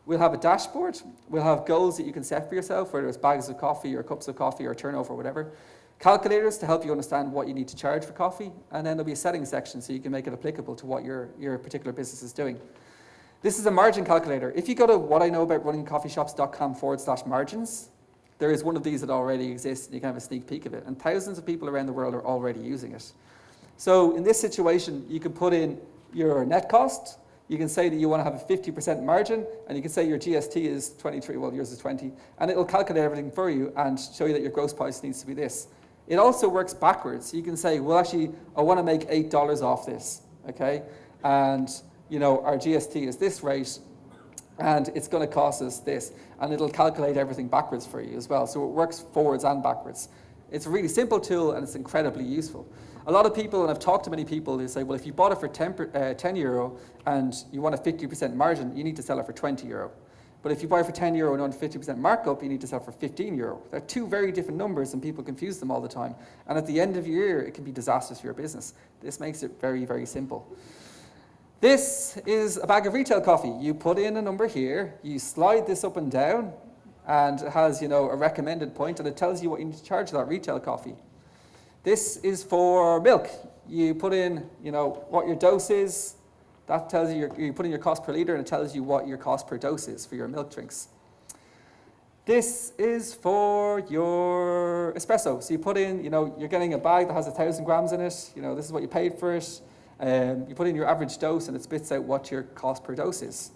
We'll have a dashboard. We'll have goals that you can set for yourself, whether it's bags of coffee or cups of coffee or turnover or whatever. Calculators to help you understand what you need to charge for coffee. And then there'll be a settings section so you can make it applicable to what your particular business is doing. This is a margin calculator. If you go to whatiknowaboutrunning.coffeeshops.com/margins, there is one of these that already exists, and you can have a sneak peek of it. And thousands of people around the world are already using it. So in this situation, you can put in your net cost. You can say that you want to have a 50% margin, and you can say your GST is 23, well, yours is 20, and it'll calculate everything for you and show you that your gross price needs to be this. It also works backwards. You can say, well, actually, I want to make $8 off this, okay? And, our GST is this rate, and it's going to cost us this, and it'll calculate everything backwards for you as well. So it works forwards and backwards. It's a really simple tool, and it's incredibly useful. A lot of people, and I've talked to many people, who say, well, if you bought it for 10 euro and you want a 50% margin, you need to sell it for 20 euro. But if you buy it for 10 euro and want a 50% markup, you need to sell it for 15 euro. They're two very different numbers, and people confuse them all the time. And at the end of your year, it can be disastrous for your business. This makes it very, very simple. This is a bag of retail coffee. You put in a number here, you slide this up and down, and it has, a recommended point, and it tells you what you need to charge for that retail coffee. This is for milk. You put in, what your dose is. That tells you, you put in your cost per litre, and it tells you what your cost per dose is for your milk drinks. This is for your espresso. So you put in, you're getting a bag that has 1,000 grams in it. This is what you paid for it. You put in your average dose, and it spits out what your cost per dose is.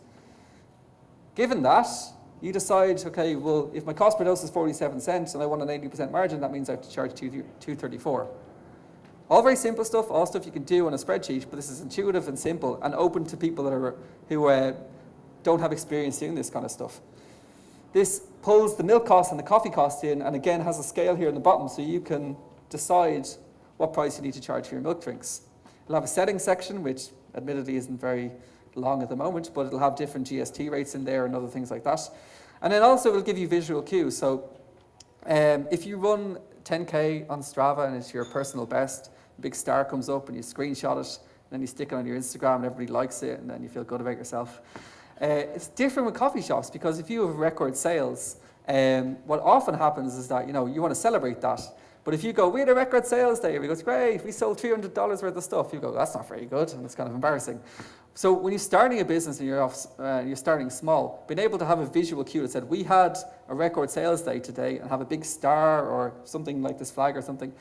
Given that, you decide, okay, well, if my cost per dose is 47 cents and I want an 80% margin, that means I have to charge $2.34. All very simple stuff, all stuff you can do on a spreadsheet, but this is intuitive and simple and open to people who don't have experience doing this kind of stuff. This pulls the milk cost and the coffee cost in, and again has a scale here in the bottom, so you can decide what price you need to charge for your milk drinks. It'll have a settings section, which admittedly isn't very long at the moment, but it'll have different GST rates in there and other things like that. And then also it'll give you visual cues. So if you run 10K on Strava and it's your personal best, a big star comes up and you screenshot it, and then you stick it on your Instagram and everybody likes it, and then you feel good about yourself. It's different with coffee shops, because if you have record sales, what often happens is that, you want to celebrate that. But if you go, we had a record sales day, everybody goes, great, we sold $300 worth of stuff. You go, that's not very good, and it's kind of embarrassing. So when you're starting a business and you're starting small, being able to have a visual cue that said, we had a record sales day today, and have a big star or something like this flag or something,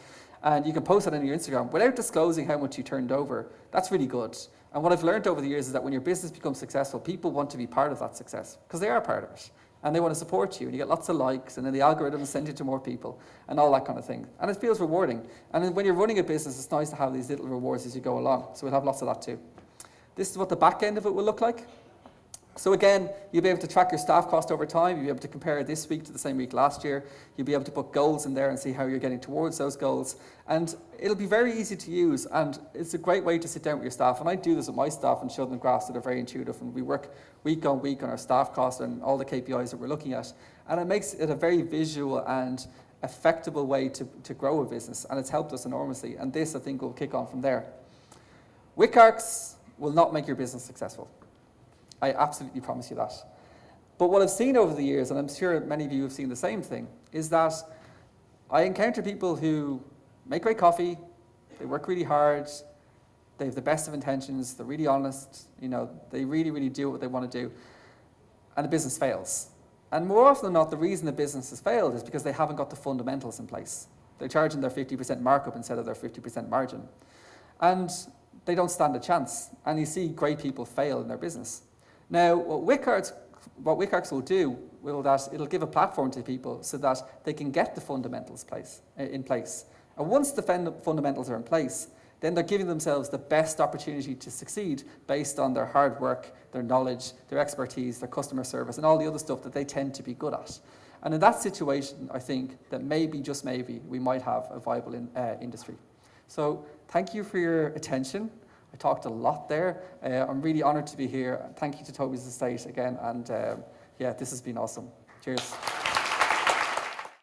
and you can post it on your Instagram without disclosing how much you turned over, that's really good. And what I've learned over the years is that when your business becomes successful, people want to be part of that success, because they are part of it. And they want to support you, and you get lots of likes, and then the algorithm sends you to more people, and all that kind of thing. And it feels rewarding. And then when you're running a business, it's nice to have these little rewards as you go along. So we'll have lots of that too. This is what the back end of it will look like. So again, you'll be able to track your staff cost over time. You'll be able to compare this week to the same week last year. You'll be able to put goals in there and see how you're getting towards those goals. And it'll be very easy to use, and it's a great way to sit down with your staff. And I do this with my staff and show them graphs that are very intuitive, and we work week on week on our staff costs and all the KPIs that we're looking at. And it makes it a very visual and effective way to grow a business, and it's helped us enormously. And this, I think, will kick on from there. WIC ARCs will not make your business successful. I absolutely promise you that. But what I've seen over the years, and I'm sure many of you have seen the same thing, is that I encounter people who make great coffee, they work really hard, they have the best of intentions, they're really honest, they really, really do what they want to do, and the business fails. And more often than not, the reason the business has failed is because they haven't got the fundamentals in place. They're charging their 50% markup instead of their 50% margin. And they don't stand a chance. And you see great people fail in their business. Now, what WIC ARCs will do, it'll give a platform to people so that they can get the fundamentals in place. And once the fundamentals are in place, then they're giving themselves the best opportunity to succeed based on their hard work, their knowledge, their expertise, their customer service, and all the other stuff that they tend to be good at. And in that situation, I think that maybe, just maybe, we might have a viable industry. So thank you for your attention. I talked a lot there. I'm really honoured to be here. Thank you to Toby's Estate again. And yeah, this has been awesome. Cheers.